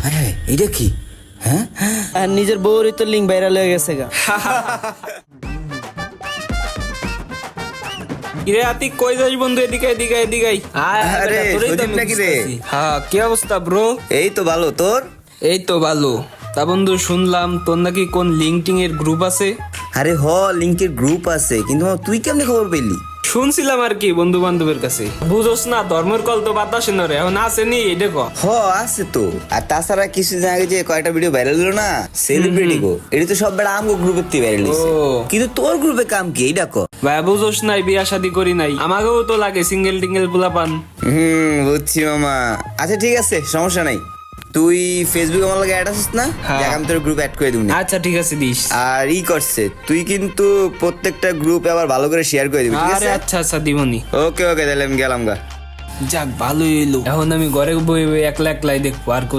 আরে এটা কি? হ্যাঁ, আর নিজের বউরই তো লিঙ্ক ভাইরাল হয়ে গেছে গা। কিরে আতিক কই যাস বন্ধু? এদিকে এদিকে এদিকে আয়। আয়, আয় আরে, বেটা, তোরই তো সজীব আমি নাকি রে? খুঁজতাছি। হ্যাঁ, কি অবস্থা ব্রো? এই তো ভালো, তোর? এই তো ভালো। তা বন্ধু শুনলাম তোর নাকি কোন লিঙ্কটিং এর গ্রুপ আছে। আরে লিঙ্কের গ্রুপ আছে, কিন্তু তুই কেমনে খবর পেলি? শুনছিলাম আর কি বন্ধু বান্ধবের কাছে। বুঝোস না, ধর্মের কল তো বাতাসে না রে, এখন আসেনি এটা ক। আছে তো। আর তাছাড়া কিছুদিন আগে যে কয়টা ভিডিও ভাইরাল হলো না, সেলিব্রিটি গো, এটা তো সব বেড়া আমগো গ্রুপের থেকে ভাইরাল হইছে। ও। কিন্তু তোর গ্রুপে কাম কি এইটা ক? ভাই বুঝোস নাই, বিয়া শাদি করি নাই, আমাকেও তো লাগে সিঙ্গেল টিঙ্গেল পোলা পান। বুঝছি মামা। আচ্ছা ঠিক আছে, সমস্যা নাই। তুই ফেসবুক আমার লাগে অ্যাড আছিস না? হ্যাঁ। দেখ আমি তোর গ্রুপ অ্যাড করে দিবনি। আচ্ছা ঠিক আছে দিস। আর করছে তুই কিন্তু প্রত্যেকটা গ্রুপে আবার ভালো করে শেয়ার করে দিবি, ঠিক আরে আছে? আচ্ছা আচ্ছা দিবনি। ওকে ওকে, তাহলে আমি গেলাম গা। যাক ভালোই এলো, এখন আমি ঘরে বই বই একলা একলাই দেখবো, আর কেউ